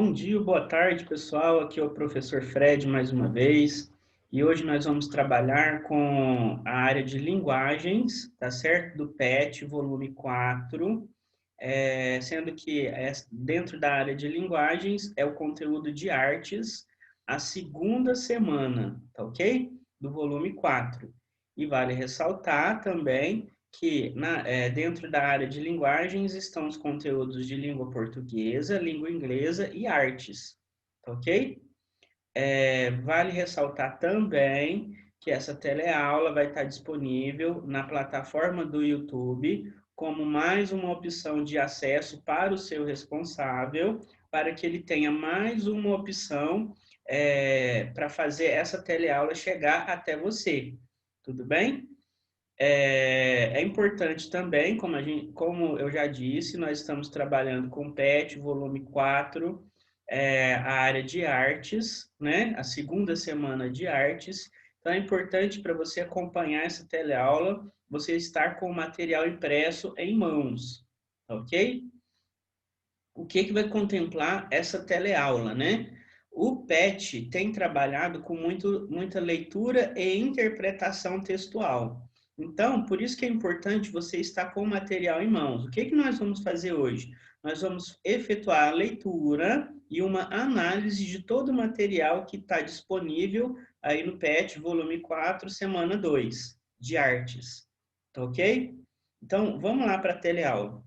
Bom dia, boa tarde, pessoal. Aqui é o professor Fred mais uma vez. E hoje nós vamos trabalhar com a área de linguagens, tá certo? Do PET, volume 4, sendo que dentro da área de linguagens é o conteúdo de artes, a segunda semana, tá ok? Do volume 4. E vale ressaltar também que dentro da área de linguagens estão os conteúdos de língua portuguesa, língua inglesa e artes, tá ok? Vale ressaltar também que essa teleaula vai estar disponível na plataforma do YouTube como mais uma opção de acesso para o seu responsável, para que ele tenha mais uma opção para fazer essa teleaula chegar até você. Tudo bem? É importante também, como eu já disse, nós estamos trabalhando com o PET, volume 4, a área de artes, né? A segunda semana de artes. Então, é importante para você acompanhar essa teleaula, você estar com o material impresso em mãos, ok? O que vai contemplar essa teleaula, né? O PET tem trabalhado com muita leitura e interpretação textual. Então, por isso que é importante você estar com o material em mãos. O que nós vamos fazer hoje? Nós vamos efetuar a leitura e uma análise de todo o material que está disponível aí no PET, volume 4, semana 2, de artes. Tá ok? Então, vamos lá para a teleaula.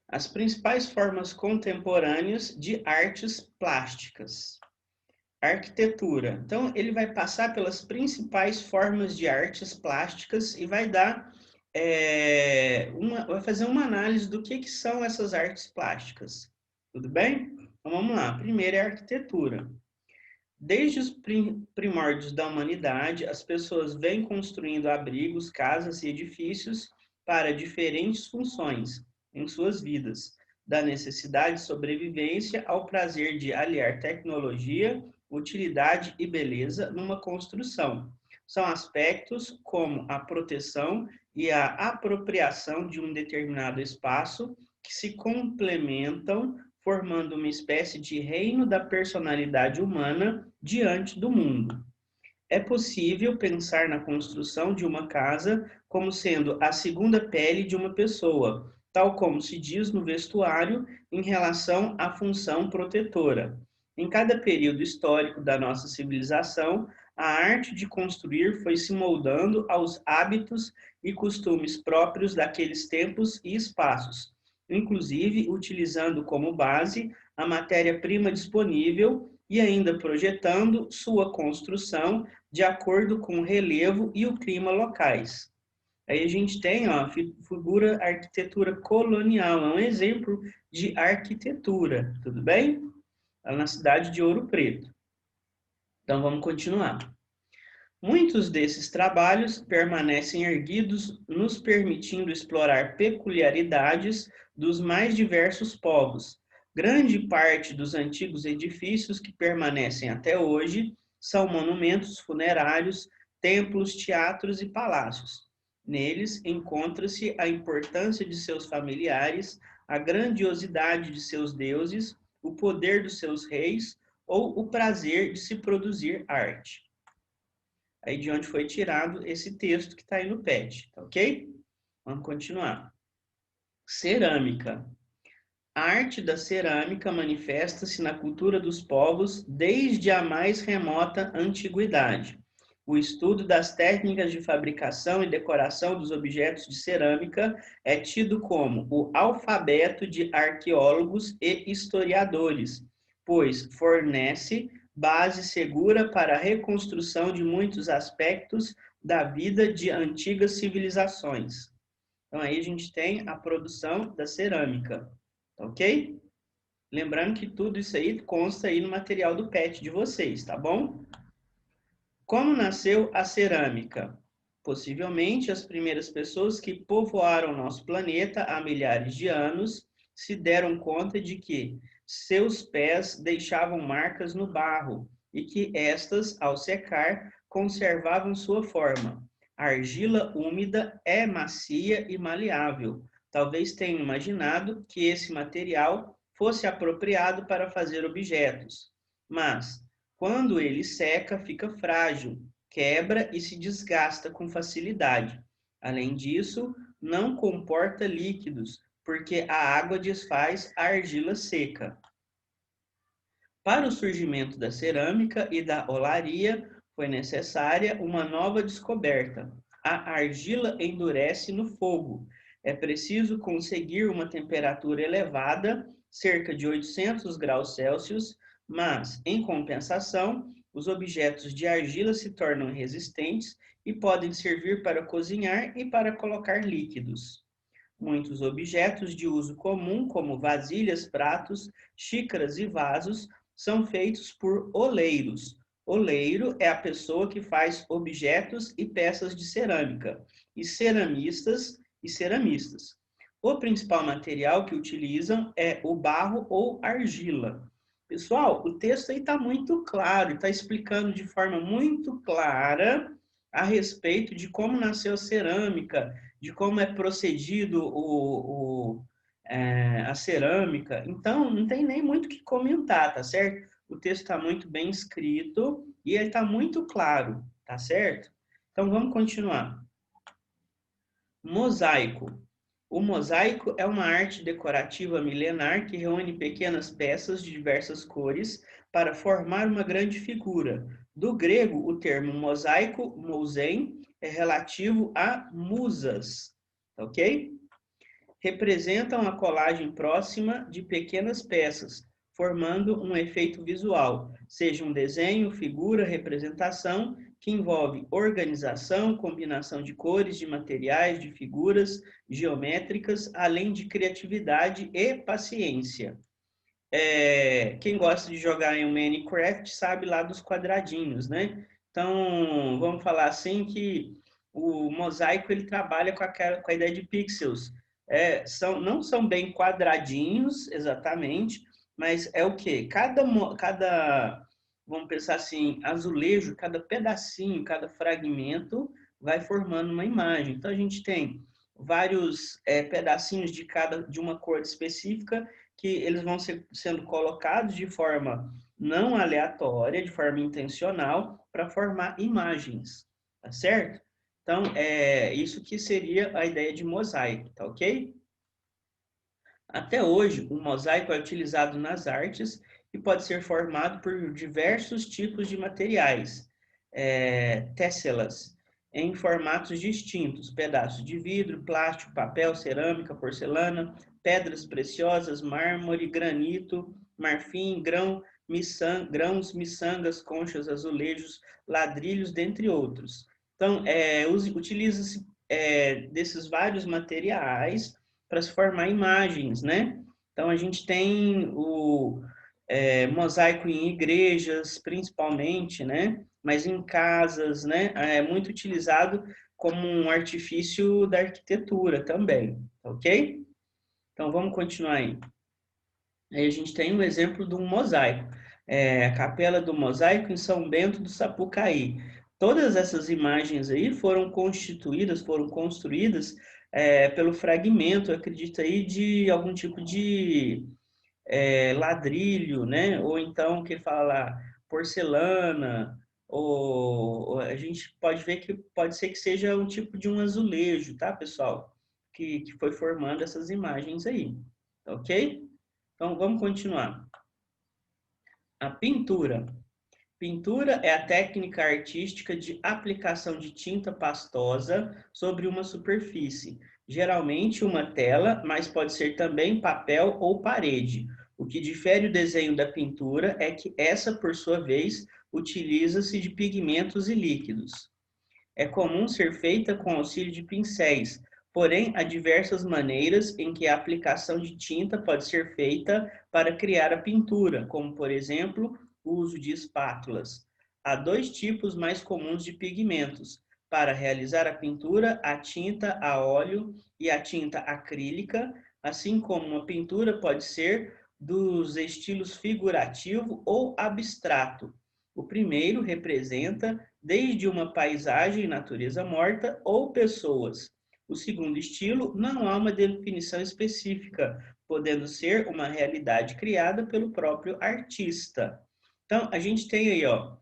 As principais formas contemporâneas de artes plásticas. Arquitetura. Então, ele vai passar pelas principais formas de artes plásticas e vai vai fazer uma análise do que são essas artes plásticas. Tudo bem? Então, vamos lá. Primeiro é a arquitetura. Desde os primórdios da humanidade, as pessoas vêm construindo abrigos, casas e edifícios para diferentes funções em suas vidas, da necessidade de sobrevivência ao prazer de aliar tecnologia, utilidade e beleza numa construção. São aspectos como a proteção e a apropriação de um determinado espaço que se complementam, formando uma espécie de reino da personalidade humana diante do mundo. É possível pensar na construção de uma casa como sendo a segunda pele de uma pessoa, tal como se diz no vestuário em relação à função protetora. Em cada período histórico da nossa civilização, a arte de construir foi se moldando aos hábitos e costumes próprios daqueles tempos e espaços, inclusive utilizando como base a matéria-prima disponível e ainda projetando sua construção de acordo com o relevo e o clima locais. Aí a gente tem a figura arquitetura colonial, é um exemplo de arquitetura, tudo bem? Lá na cidade de Ouro Preto. Então vamos continuar. Muitos desses trabalhos permanecem erguidos, nos permitindo explorar peculiaridades dos mais diversos povos. Grande parte dos antigos edifícios que permanecem até hoje são monumentos funerários, templos, teatros e palácios. Neles encontra-se a importância de seus familiares, a grandiosidade de seus deuses, o poder dos seus reis ou o prazer de se produzir arte. Aí de onde foi tirado esse texto que está aí no PET, tá ok? Vamos continuar. Cerâmica. A arte da cerâmica manifesta-se na cultura dos povos desde a mais remota antiguidade. O estudo das técnicas de fabricação e decoração dos objetos de cerâmica é tido como o alfabeto de arqueólogos e historiadores, pois fornece base segura para a reconstrução de muitos aspectos da vida de antigas civilizações. Então, aí a gente tem a produção da cerâmica, ok? Lembrando que tudo isso aí consta aí no material do PET de vocês, tá bom? Como nasceu a cerâmica? Possivelmente as primeiras pessoas que povoaram nosso planeta há milhares de anos se deram conta de que seus pés deixavam marcas no barro e que estas, ao secar, conservavam sua forma. A argila úmida é macia e maleável. Talvez tenham imaginado que esse material fosse apropriado para fazer objetos, mas quando ele seca, fica frágil, quebra e se desgasta com facilidade. Além disso, não comporta líquidos, porque a água desfaz a argila seca. Para o surgimento da cerâmica e da olaria, foi necessária uma nova descoberta. A argila endurece no fogo. É preciso conseguir uma temperatura elevada, cerca de 800 graus Celsius, mas, em compensação, os objetos de argila se tornam resistentes e podem servir para cozinhar e para colocar líquidos. Muitos objetos de uso comum, como vasilhas, pratos, xícaras e vasos, são feitos por oleiros. Oleiro é a pessoa que faz objetos e peças de cerâmica, e ceramistas. O principal material que utilizam é o barro ou argila. Pessoal, o texto aí está muito claro, está explicando de forma muito clara a respeito de como nasceu a cerâmica, de como é procedido a cerâmica. Então, não tem nem muito o que comentar, tá certo? O texto está muito bem escrito e ele está muito claro, tá certo? Então, vamos continuar. Mosaico. O mosaico é uma arte decorativa milenar que reúne pequenas peças de diversas cores para formar uma grande figura. Do grego, o termo mosaico, mousém, é relativo a musas, ok? Representam a colagem próxima de pequenas peças, formando um efeito visual, seja um desenho, figura, representação, que envolve organização, combinação de cores, de materiais, de figuras geométricas, além de criatividade e paciência. Quem gosta de jogar em um Minecraft sabe lá dos quadradinhos, né? Então, vamos falar assim que o mosaico ele trabalha com a ideia de pixels. Não são bem quadradinhos, exatamente, mas é o quê? Vamos pensar assim, azulejo, cada pedacinho, cada fragmento vai formando uma imagem. Então, a gente tem vários pedacinhos de uma cor específica que eles vão sendo colocados de forma não aleatória, de forma intencional, para formar imagens, tá certo? Então, é isso que seria a ideia de mosaico, tá ok? Até hoje, o mosaico é utilizado nas artes e pode ser formado por diversos tipos de materiais, tesselas, em formatos distintos, pedaços de vidro, plástico, papel, cerâmica, porcelana, pedras preciosas, mármore, granito, marfim, grãos, miçangas, conchas, azulejos, ladrilhos, dentre outros. Então, utiliza-se desses vários materiais para se formar imagens, né? Então, a gente tem o mosaico em igrejas, principalmente, né? Mas em casas, né? É muito utilizado como um artifício da arquitetura também, ok? Então, vamos continuar aí. Aí a gente tem um exemplo de um mosaico. A Capela do Mosaico em São Bento do Sapucaí. Todas essas imagens aí foram construídas pelo fragmento, acredito aí, de algum tipo de ladrilho, né? Ou então, que fala porcelana, ou a gente pode ver que pode ser que seja um tipo de um azulejo, tá, pessoal? Que foi formando essas imagens aí, ok? Então, vamos continuar. A pintura. Pintura é a técnica artística de aplicação de tinta pastosa sobre uma superfície, geralmente uma tela, mas pode ser também papel ou parede. O que difere o desenho da pintura é que essa, por sua vez, utiliza-se de pigmentos e líquidos. É comum ser feita com auxílio de pincéis, porém há diversas maneiras em que a aplicação de tinta pode ser feita para criar a pintura, como, por exemplo, o uso de espátulas. Há dois tipos mais comuns de pigmentos. Para realizar a pintura, a tinta a óleo e a tinta acrílica, assim como uma pintura pode ser dos estilos figurativo ou abstrato. O primeiro representa desde uma paisagem, natureza morta ou pessoas. O segundo estilo não há uma definição específica, podendo ser uma realidade criada pelo próprio artista. Então, a gente tem aí, ó,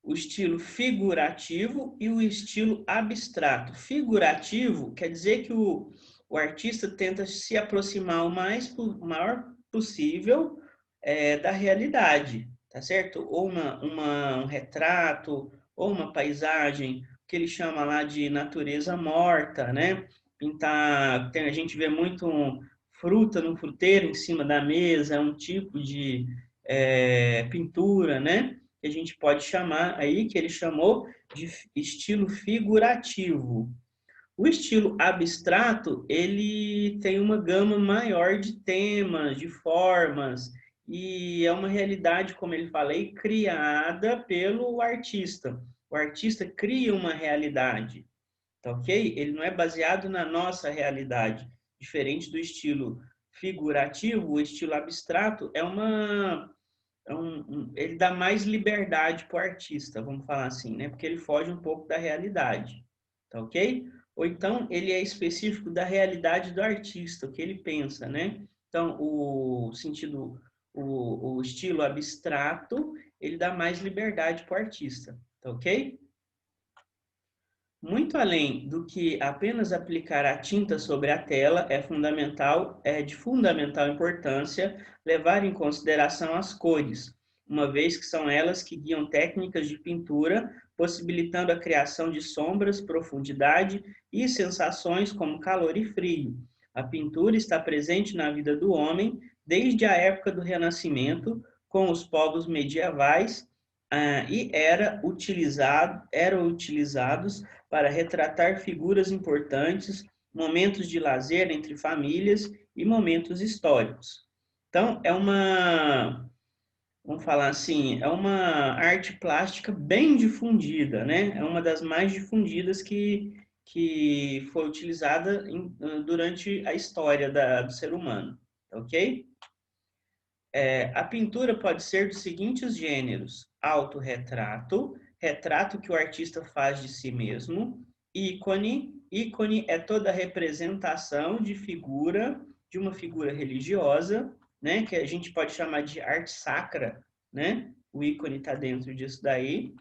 o estilo figurativo e o estilo abstrato. Figurativo quer dizer que o artista tenta se aproximar o maior possível da realidade, tá certo? Ou um retrato, ou uma paisagem, que ele chama lá de natureza morta, né? Pintar, a gente vê muito fruta no fruteiro em cima da mesa, é um tipo de pintura, né? Que a gente pode chamar aí, que ele chamou de estilo figurativo. O estilo abstrato, ele tem uma gama maior de temas, de formas, e é uma realidade, como ele falei, criada pelo artista. O artista cria uma realidade, tá ok? Ele não é baseado na nossa realidade. Diferente do estilo figurativo, o estilo abstrato ele dá mais liberdade para o artista, vamos falar assim, né? Porque ele foge um pouco da realidade, tá ok? Ou então ele é específico da realidade do artista, o que ele pensa, né? Então, o estilo abstrato, ele dá mais liberdade para o artista, tá ok? Muito além do que apenas aplicar a tinta sobre a tela, é de fundamental importância levar em consideração as cores, uma vez que são elas que guiam técnicas de pintura, possibilitando a criação de sombras, profundidade e sensações como calor e frio. A pintura está presente na vida do homem desde a época do Renascimento, com os povos medievais, e eram utilizados para retratar figuras importantes, momentos de lazer entre famílias e momentos históricos. Então, vamos falar assim, é uma arte plástica bem difundida, né? É uma das mais difundidas que foi utilizada durante a história do ser humano, ok? A pintura pode ser dos seguintes gêneros: autorretrato, retrato que o artista faz de si mesmo; ícone, ícone é toda representação de figura, de uma figura religiosa, né, que a gente pode chamar de arte sacra, né? O ícone está dentro disso daí.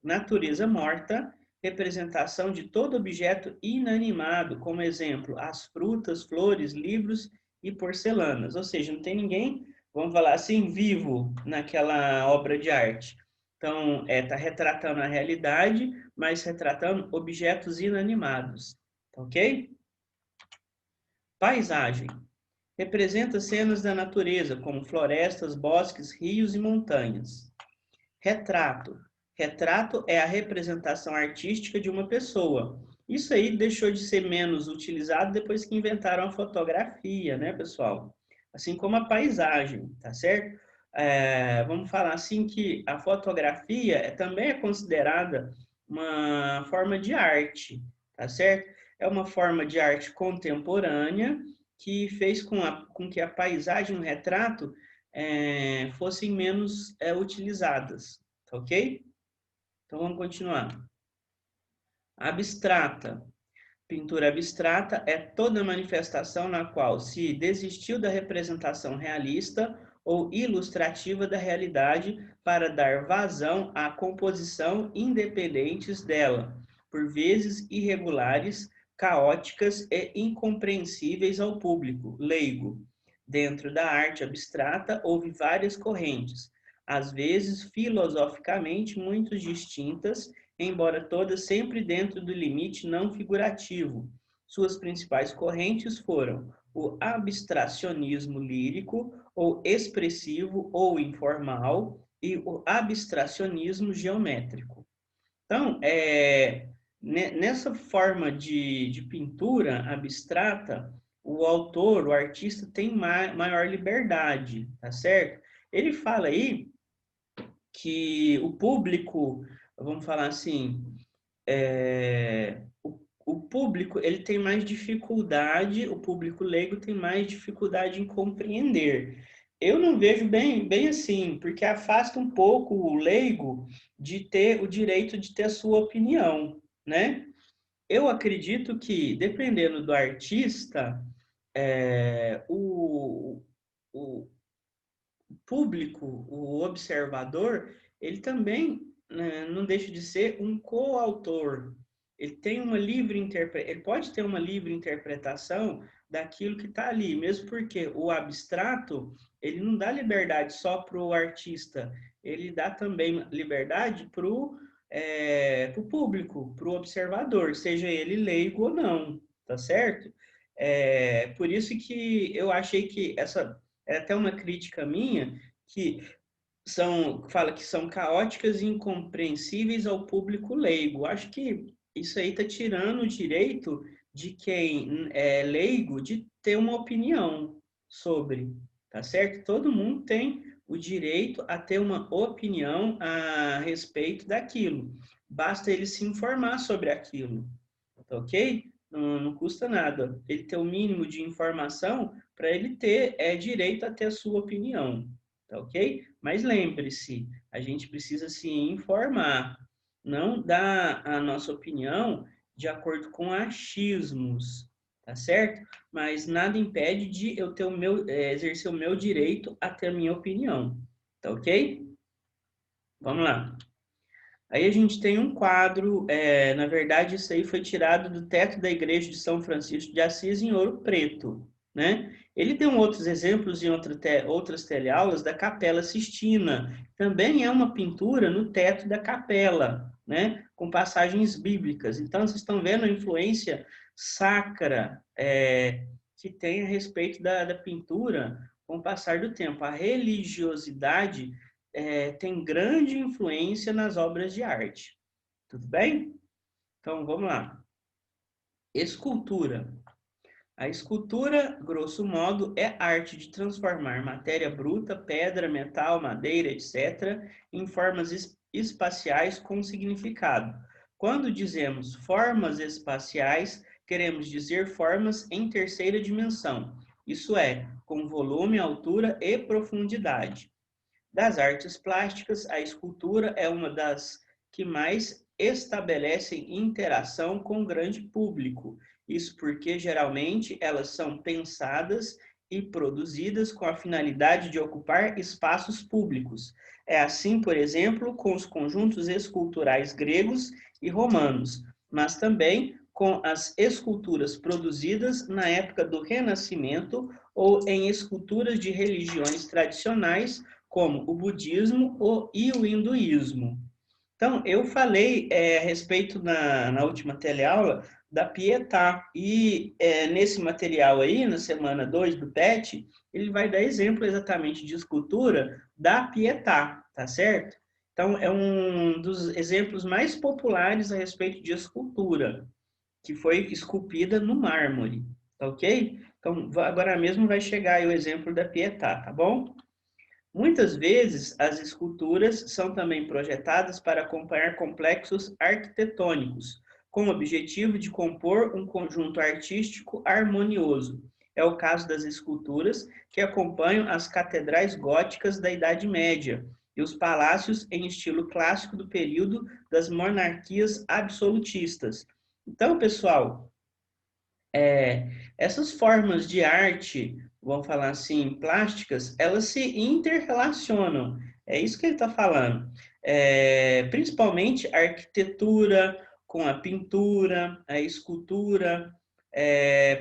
Natureza morta, representação de todo objeto inanimado, como exemplo, as frutas, flores, livros e porcelanas. Ou seja, não tem ninguém, vamos falar assim, vivo naquela obra de arte. Então, está retratando a realidade, mas retratando objetos inanimados. Ok? Paisagem. Representa cenas da natureza, como florestas, bosques, rios e montanhas. Retrato. Retrato é a representação artística de uma pessoa. Isso aí deixou de ser menos utilizado depois que inventaram a fotografia, né, pessoal? Assim como a paisagem, tá certo? Vamos falar assim que a fotografia também é considerada uma forma de arte, tá certo? É uma forma de arte contemporânea que fez com que a paisagem, o retrato, fossem menos utilizadas, tá ok? Então vamos continuar. Abstrata. Pintura abstrata é toda manifestação na qual se desistiu da representação realista ou ilustrativa da realidade para dar vazão à composição independentes dela, por vezes irregulares, caóticas e incompreensíveis ao público leigo. Dentro da arte abstrata houve várias correntes, às vezes filosoficamente muito distintas, embora todas sempre dentro do limite não figurativo. Suas principais correntes foram o abstracionismo lírico, ou expressivo ou informal, e o abstracionismo geométrico. Então, nessa forma de pintura abstrata, o autor, o artista, tem maior liberdade, tá certo? Ele fala aí que o público, vamos falar assim, o público ele tem mais dificuldade, o público leigo tem mais dificuldade em compreender. Eu não vejo bem assim, porque afasta um pouco o leigo de ter o direito de ter a sua opinião, né? Eu acredito que, dependendo do artista, o público, o observador, ele também, né, não deixa de ser um coautor. Ele tem uma ele pode ter uma livre interpretação daquilo que está ali, mesmo porque o abstrato ele não dá liberdade só para o artista, ele dá também liberdade para o público, para o observador, seja ele leigo ou não, tá certo? Por isso que eu achei que essa é até uma crítica minha, que fala que são caóticas e incompreensíveis ao público leigo. Acho que isso aí está tirando o direito de quem é leigo de ter uma opinião sobre, tá certo? Todo mundo tem o direito a ter uma opinião a respeito daquilo. Basta ele se informar sobre aquilo, tá ok? Não custa nada. Ele ter o mínimo de informação para ele ter direito a ter a sua opinião, tá ok? Mas lembre-se, a gente precisa se informar, não dar a nossa opinião de acordo com achismos, tá certo? Mas nada impede de eu ter exercer o meu direito a ter a minha opinião, tá ok? Vamos lá. Aí a gente tem um quadro, na verdade, isso aí foi tirado do teto da igreja de São Francisco de Assis em Ouro Preto, né? Ele tem outros exemplos em outras teleaulas da Capela Sistina. Também é uma pintura no teto da capela, né? Com passagens bíblicas. Então, vocês estão vendo a influência sacra que tem a respeito da pintura com o passar do tempo. A religiosidade tem grande influência nas obras de arte. Tudo bem? Então, vamos lá. Escultura. A escultura, grosso modo, é arte de transformar matéria bruta, pedra, metal, madeira, etc., em formas espaciais com significado. Quando dizemos formas espaciais, queremos dizer formas em terceira dimensão, isso é, com volume, altura e profundidade. Das artes plásticas, a escultura é uma das que mais estabelecem interação com o grande público. Isso porque, geralmente, elas são pensadas e produzidas com a finalidade de ocupar espaços públicos. É assim, por exemplo, com os conjuntos esculturais gregos e romanos, mas também com as esculturas produzidas na época do Renascimento ou em esculturas de religiões tradicionais como o budismo e o hinduísmo. Então, eu falei a respeito na última teleaula da Pietà, e nesse material aí, na semana 2 do PET, ele vai dar exemplo exatamente de escultura da Pietà, tá certo? Então, é um dos exemplos mais populares a respeito de escultura, que foi esculpida no mármore, tá ok? Então, agora mesmo vai chegar aí o exemplo da Pietà, tá bom? Muitas vezes, as esculturas são também projetadas para acompanhar complexos arquitetônicos, com o objetivo de compor um conjunto artístico harmonioso. É o caso das esculturas que acompanham as catedrais góticas da Idade Média e os palácios em estilo clássico do período das monarquias absolutistas. Então, pessoal, essas formas de arte, vamos falar assim, plásticas, elas se interrelacionam. É isso que ele está falando. Principalmente a arquitetura com a pintura, a escultura.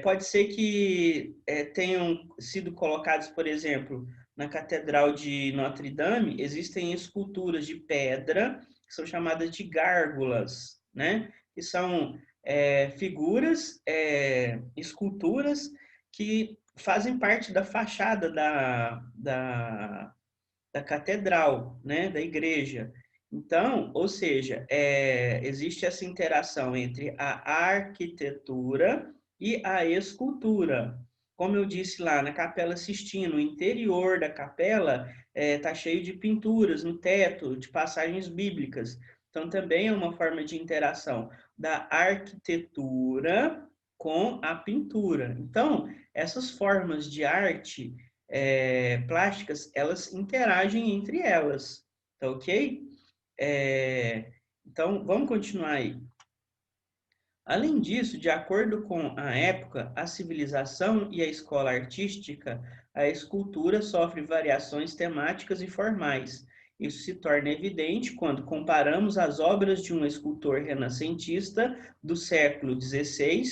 Pode ser que tenham sido colocados, por exemplo, na Catedral de Notre Dame, existem esculturas de pedra que são chamadas de gárgulas, né? Que são figuras, esculturas que fazem parte da fachada da catedral, né, da igreja. Então, ou seja, existe essa interação entre a arquitetura e a escultura. Como eu disse lá na Capela Sistina, o interior da capela está cheio de pinturas no teto, de passagens bíblicas. Então, também é uma forma de interação da arquitetura com a pintura. Então, essas formas de arte plásticas, elas interagem entre elas, tá ok? Então, vamos continuar aí. Além disso, de acordo com a época, a civilização e a escola artística, a escultura sofre variações temáticas e formais. Isso se torna evidente quando comparamos as obras de um escultor renascentista do século XVI,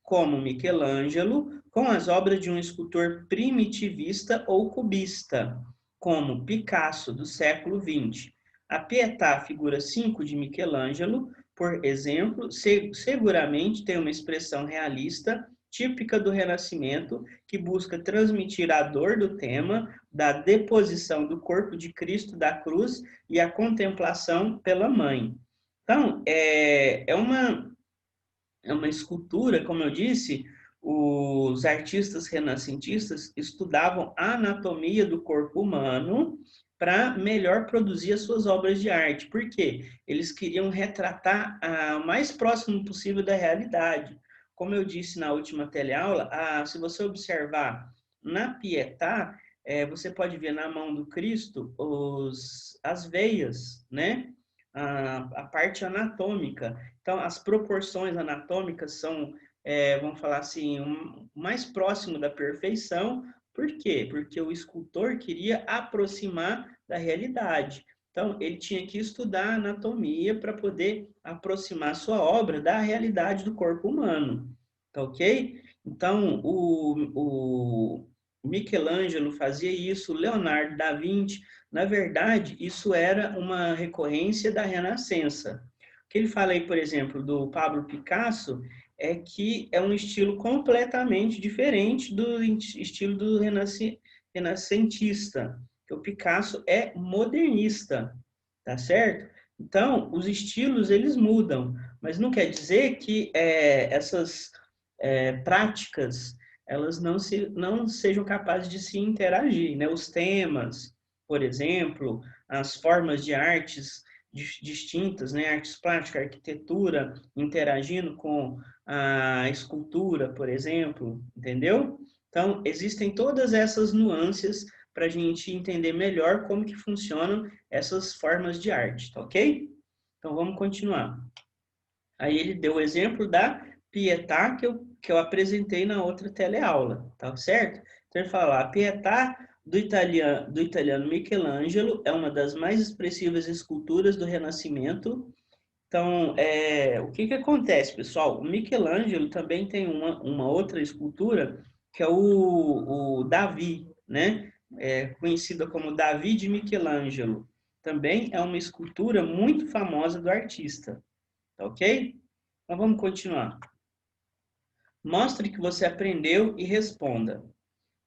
como Michelangelo, com as obras de um escultor primitivista ou cubista, como Picasso, do século XX. A Pietà, figura 5 de Michelangelo, por exemplo, seguramente tem uma expressão realista típica do Renascimento, que busca transmitir a dor do tema da deposição do corpo de Cristo da cruz e a contemplação pela mãe. Então, é uma escultura, como eu disse, os artistas renascentistas estudavam a anatomia do corpo humano para melhor produzir as suas obras de arte. Por quê? Eles queriam retratar o mais próximo possível da realidade. Como eu disse na última teleaula, se você observar na Pietà, você pode ver na mão do Cristo as veias, né? A parte anatômica. Então, as proporções anatômicas são, vamos falar assim, mais próximo da perfeição. Por quê? Porque o escultor queria aproximar da realidade. Então, ele tinha que estudar anatomia para poder aproximar sua obra da realidade do corpo humano. Tá ok? Então, o Michelangelo fazia isso, Leonardo da Vinci. Na verdade, isso era uma recorrência da Renascença. O que ele fala aí, por exemplo, do Pablo Picasso, é que é um estilo completamente diferente do estilo do renascentista, que o Picasso é modernista, tá certo? Então, os estilos, eles mudam, mas não quer dizer que essas práticas, elas não sejam capazes de se interagir, né? Os temas, por exemplo, as formas de artes distintas, né? Artes plásticas, arquitetura, interagindo com a escultura, por exemplo, entendeu? Então, existem todas essas nuances para a gente entender melhor como que funcionam essas formas de arte, tá ok? Então, vamos continuar. Aí ele deu o exemplo da Pietà que eu apresentei na outra teleaula, tá certo? Então ele fala, a Pietà do italiano Michelangelo é uma das mais expressivas esculturas do Renascimento. Então, o que acontece, pessoal? O Michelangelo também tem uma outra escultura que é o Davi, né? Conhecida como Davi de Michelangelo. Também é uma escultura muito famosa do artista. Tá ok? Então vamos continuar. Mostre que você aprendeu e responda.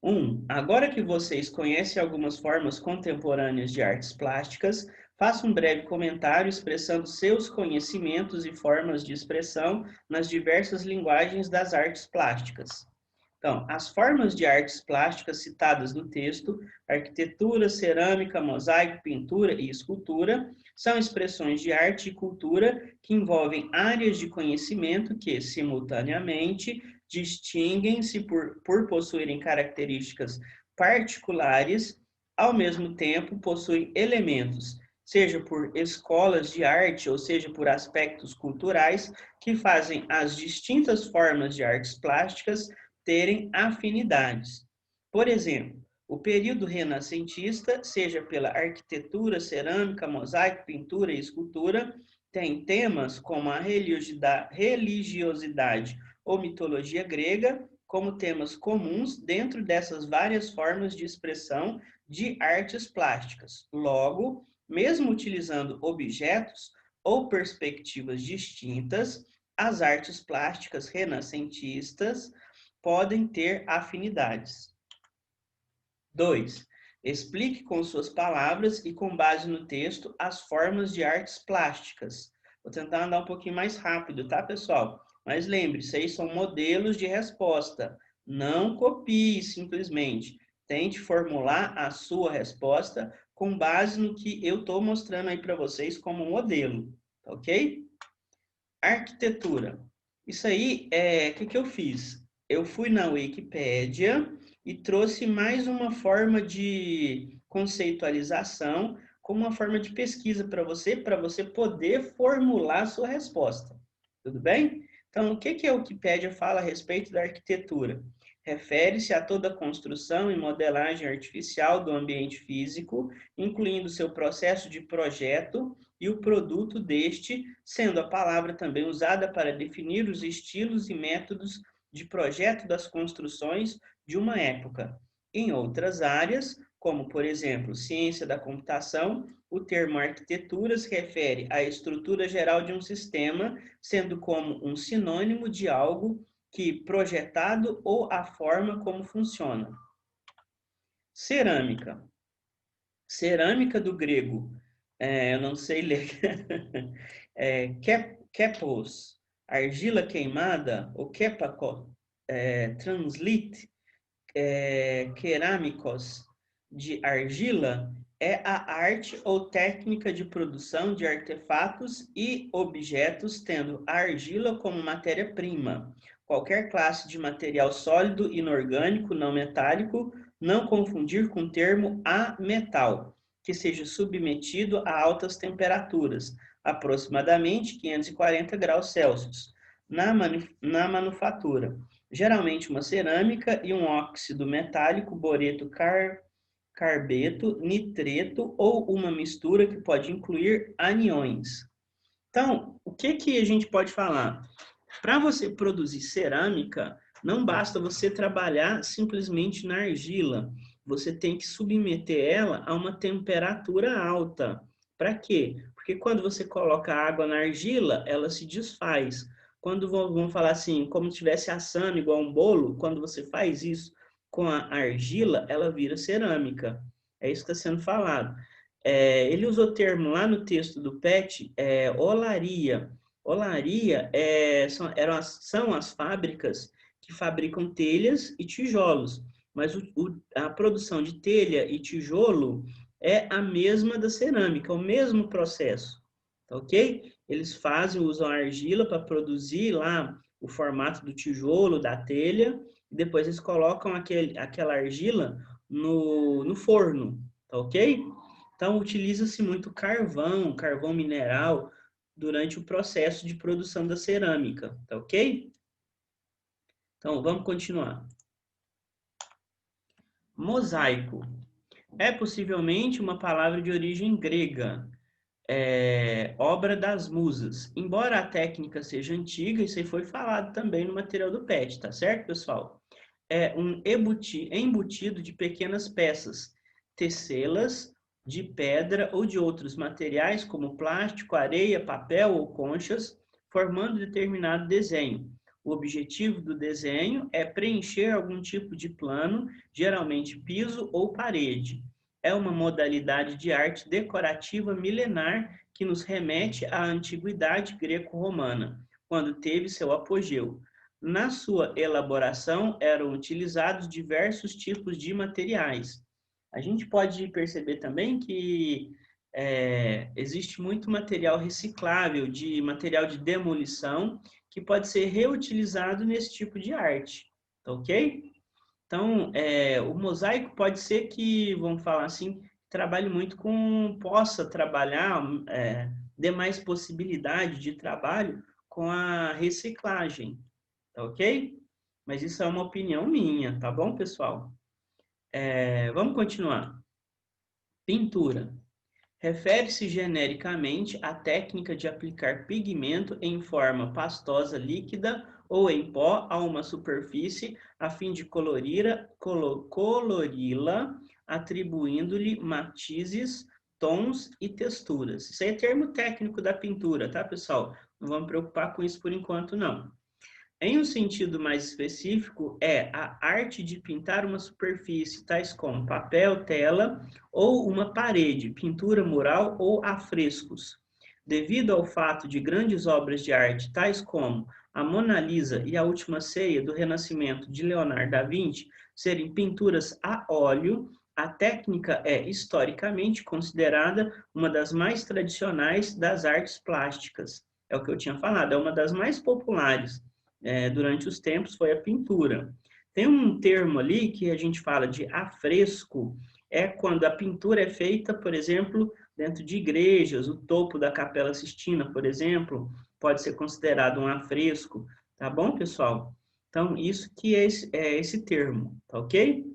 1. Agora que vocês conhecem algumas formas contemporâneas de artes plásticas, faça um breve comentário expressando seus conhecimentos e formas de expressão nas diversas linguagens das artes plásticas. Então, as formas de artes plásticas citadas no texto, arquitetura, cerâmica, mosaico, pintura e escultura, são expressões de arte e cultura que envolvem áreas de conhecimento que, simultaneamente, distinguem-se por possuírem características particulares, ao mesmo tempo possuem elementos, seja por escolas de arte ou seja por aspectos culturais, que fazem as distintas formas de artes plásticas terem afinidades. Por exemplo, o período renascentista, seja pela arquitetura, cerâmica, mosaico, pintura e escultura, tem temas como a religiosidade ou mitologia grega como temas comuns dentro dessas várias formas de expressão de artes plásticas. Logo, mesmo utilizando objetos ou perspectivas distintas, as artes plásticas renascentistas podem ter afinidades. 2. Explique com suas palavras e com base no texto as formas de artes plásticas. Vou tentar andar um pouquinho mais rápido, tá, pessoal? Mas lembre-se, aí são modelos de resposta. Não copie simplesmente. Tente formular a sua resposta com base no que eu estou mostrando aí para vocês como modelo, ok? Arquitetura. Isso aí, o que eu fiz? Eu fui na Wikipédia e trouxe mais uma forma de conceitualização, como uma forma de pesquisa para você poder formular a sua resposta. Tudo bem? Então, o que a Wikipédia fala a respeito da arquitetura? Refere-se a toda a construção e modelagem artificial do ambiente físico, incluindo seu processo de projeto e o produto deste, sendo a palavra também usada para definir os estilos e métodos de projeto das construções de uma época. Em outras áreas, como, por exemplo, ciência da computação, o termo arquitetura se refere à estrutura geral de um sistema, sendo como um sinônimo de algo que projetado ou a forma como funciona. Cerâmica. Cerâmica do grego, eu não sei ler, kepos, argila queimada, ou kepakos, translite, cerâmicos, de argila, é a arte ou técnica de produção de artefatos e objetos tendo a argila como matéria-prima. Qualquer classe de material sólido, inorgânico, não metálico, não confundir com o termo ametal, que seja submetido a altas temperaturas, aproximadamente 540 graus Celsius, na manufatura. Geralmente uma cerâmica e um óxido metálico, boreto, carbeto, nitreto ou uma mistura que pode incluir aniões. Então, o que a gente pode falar? Para você produzir cerâmica, não basta você trabalhar simplesmente na argila. Você tem que submeter ela a uma temperatura alta. Para quê? Porque quando você coloca água na argila, ela se desfaz. Quando vamos falar assim, como se estivesse assando igual um bolo, quando você faz isso com a argila, ela vira cerâmica. É isso que está sendo falado. Ele usou o termo lá no texto do PET, olaria. Olaria são as fábricas que fabricam telhas e tijolos, mas a produção de telha e tijolo é a mesma da cerâmica, é o mesmo processo, tá ok? Eles usam a argila para produzir lá o formato do tijolo, da telha, e depois eles colocam aquela argila no forno, tá ok? Então, utiliza-se muito carvão mineral, durante o processo de produção da cerâmica, tá ok? Então, vamos continuar. Mosaico. É possivelmente uma palavra de origem grega, obra das musas. Embora a técnica seja antiga, isso aí foi falado também no material do PET, tá certo, pessoal? É um embutido de pequenas peças, tecê-las de pedra ou de outros materiais, como plástico, areia, papel ou conchas, formando determinado desenho. O objetivo do desenho é preencher algum tipo de plano, geralmente piso ou parede. É uma modalidade de arte decorativa milenar que nos remete à antiguidade greco-romana, quando teve seu apogeu. Na sua elaboração, eram utilizados diversos tipos de materiais. A gente pode perceber também que existe muito material reciclável, de material de demolição, que pode ser reutilizado nesse tipo de arte, tá ok? Então, o mosaico pode ser que, vamos falar assim, trabalhe muito possa trabalhar, dê mais possibilidade de trabalho com a reciclagem, tá ok? Mas isso é uma opinião minha, tá bom, pessoal? Vamos continuar. Pintura. Refere-se genericamente à técnica de aplicar pigmento em forma pastosa líquida ou em pó a uma superfície a fim de colori-la, atribuindo-lhe matizes, tons e texturas. Isso aí é termo técnico da pintura, tá, pessoal? Não vamos preocupar com isso por enquanto, não. Em um sentido mais específico, é a arte de pintar uma superfície, tais como papel, tela ou uma parede, pintura mural ou afrescos. Devido ao fato de grandes obras de arte, tais como a Mona Lisa e a Última Ceia do Renascimento de Leonardo da Vinci, serem pinturas a óleo, a técnica é historicamente considerada uma das mais tradicionais das artes plásticas. É o que eu tinha falado, é uma das mais populares durante os tempos foi a pintura. Tem um termo ali que a gente fala de afresco, é quando a pintura é feita, por exemplo, dentro de igrejas, o topo da Capela Sistina, por exemplo, pode ser considerado um afresco, tá bom, pessoal? Então, isso que é esse termo, tá ok?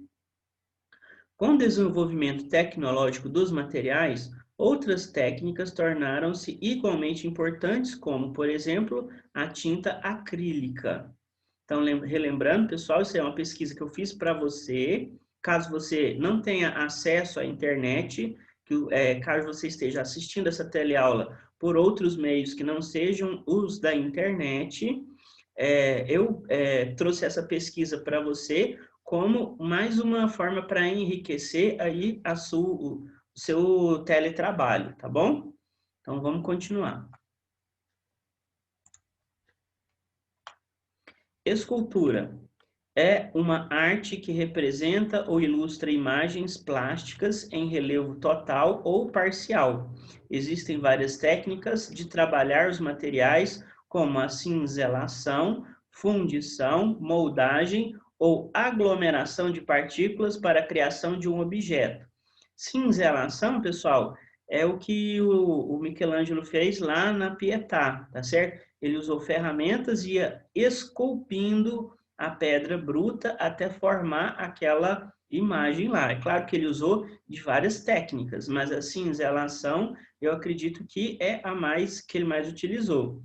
Com o desenvolvimento tecnológico dos materiais, outras técnicas tornaram-se igualmente importantes, como, por exemplo, a tinta acrílica. Então, relembrando, pessoal, isso é uma pesquisa que eu fiz para você. Caso você não tenha acesso à internet, caso você esteja assistindo essa teleaula por outros meios que não sejam os da internet, eu trouxe essa pesquisa para você como mais uma forma para enriquecer aí o seu teletrabalho, tá bom? Então, vamos continuar. Escultura é uma arte que representa ou ilustra imagens plásticas em relevo total ou parcial. Existem várias técnicas de trabalhar os materiais, como a cinzelação, fundição, moldagem ou aglomeração de partículas para a criação de um objeto. Cinzelação, pessoal, é o que o Michelangelo fez lá na Pietà, tá certo? Ele usou ferramentas e ia esculpindo a pedra bruta até formar aquela imagem lá. É claro que ele usou de várias técnicas, mas a cinzelação eu acredito que é a mais que ele mais utilizou.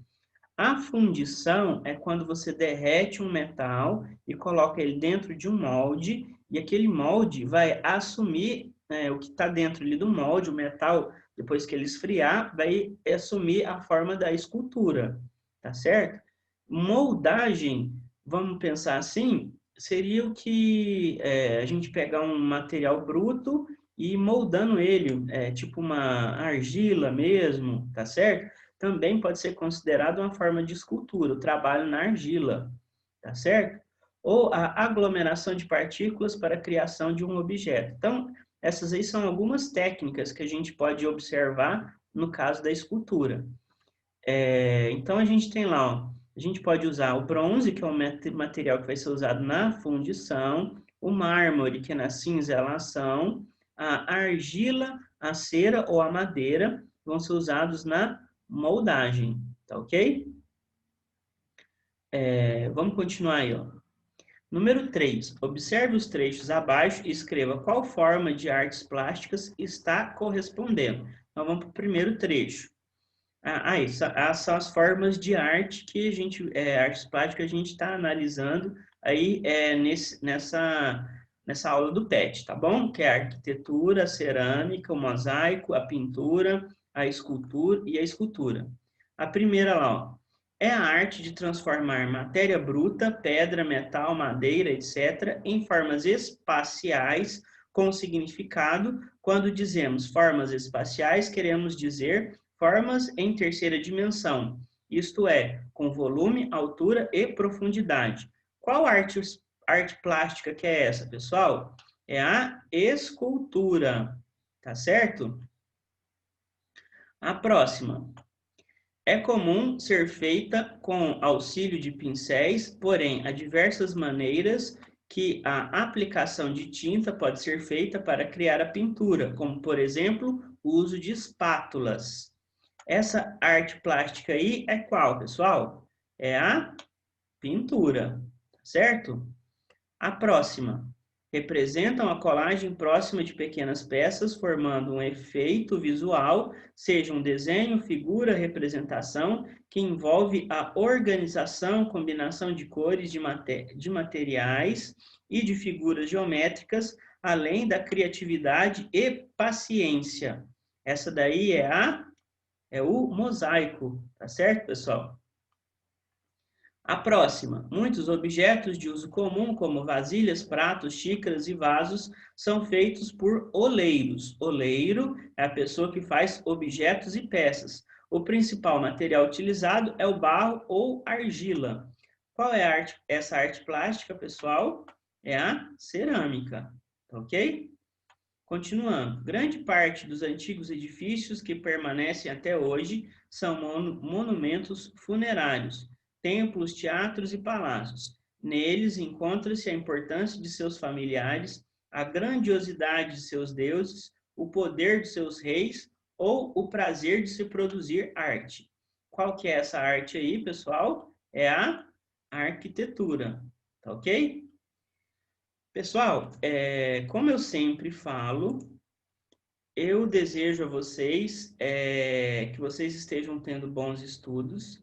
A fundição é quando você derrete um metal e coloca ele dentro de um molde, e aquele molde vai assumir o que está dentro ali do molde, o metal, depois que ele esfriar, vai assumir a forma da escultura, tá certo? Moldagem, vamos pensar assim, seria o que a gente pegar um material bruto e moldando ele, tipo uma argila mesmo, tá certo? Também pode ser considerado uma forma de escultura, o trabalho na argila, tá certo? Ou a aglomeração de partículas para a criação de um objeto. Então, essas aí são algumas técnicas que a gente pode observar no caso da escultura. Então, a gente tem lá, ó, a gente pode usar o bronze, que é o material que vai ser usado na fundição, o mármore, que é na cinzelação, a argila, a cera ou a madeira vão ser usados na moldagem, tá ok? Vamos continuar aí, ó. Número 3. Observe os trechos abaixo e escreva qual forma de artes plásticas está correspondendo. Então, vamos para o primeiro trecho. Isso são as formas de arte que a gente, artes plásticas, a gente está analisando aí nessa aula do PET, tá bom? Que é a arquitetura, a cerâmica, o mosaico, a pintura, a escultura e a escultura. A primeira lá, ó, é a arte de transformar matéria bruta, pedra, metal, madeira, etc., em formas espaciais com significado. Quando dizemos formas espaciais, queremos dizer formas em terceira dimensão, isto é, com volume, altura e profundidade. Qual arte plástica que é essa, pessoal? É a escultura, tá certo? A próxima. É comum ser feita com auxílio de pincéis, porém, há diversas maneiras que a aplicação de tinta pode ser feita para criar a pintura, como, por exemplo, o uso de espátulas. Essa arte plástica aí é qual, pessoal? É a pintura, certo? A próxima. Representam a colagem próxima de pequenas peças, formando um efeito visual, seja um desenho, figura, representação, que envolve a organização, combinação de cores, de materiais e de figuras geométricas, além da criatividade e paciência. Essa daí é o mosaico, tá certo, pessoal? A próxima. Muitos objetos de uso comum, como vasilhas, pratos, xícaras e vasos, são feitos por oleiros. Oleiro é a pessoa que faz objetos e peças. O principal material utilizado é o barro ou argila. Qual é essa arte plástica, pessoal? É a cerâmica, ok? Continuando, grande parte dos antigos edifícios que permanecem até hoje são monumentos funerários, templos, teatros e palácios. Neles encontra-se a importância de seus familiares, a grandiosidade de seus deuses, o poder de seus reis ou o prazer de se produzir arte. Qual que é essa arte aí, pessoal? É a arquitetura, tá ok? Pessoal, como eu sempre falo, eu desejo a vocês que vocês estejam tendo bons estudos.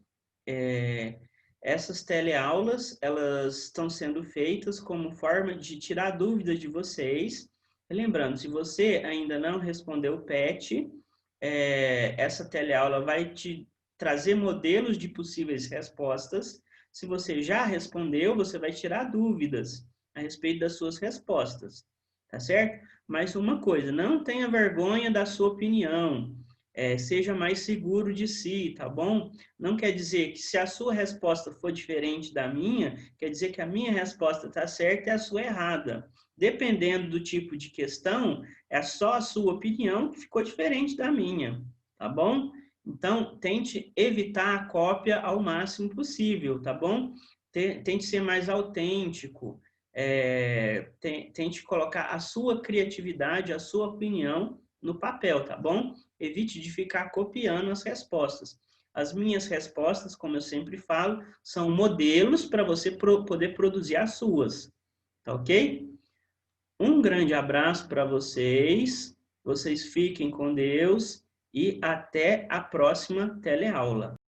Essas teleaulas, elas estão sendo feitas como forma de tirar dúvidas de vocês. Lembrando, se você ainda não respondeu o PET, essa teleaula vai te trazer modelos de possíveis respostas. Se você já respondeu, você vai tirar dúvidas a respeito das suas respostas, tá certo? Mas uma coisa, não tenha vergonha da sua opinião, seja mais seguro de si, tá bom? Não quer dizer que se a sua resposta for diferente da minha, quer dizer que a minha resposta está certa e a sua errada. Dependendo do tipo de questão, é só a sua opinião que ficou diferente da minha, tá bom? Então, tente evitar a cópia ao máximo possível, tá bom? Tente ser mais autêntico, tente colocar a sua criatividade, a sua opinião no papel, tá bom? Evite de ficar copiando as respostas. As minhas respostas, como eu sempre falo, são modelos para você poder produzir as suas, tá ok? Um grande abraço para vocês, vocês fiquem com Deus e até a próxima teleaula.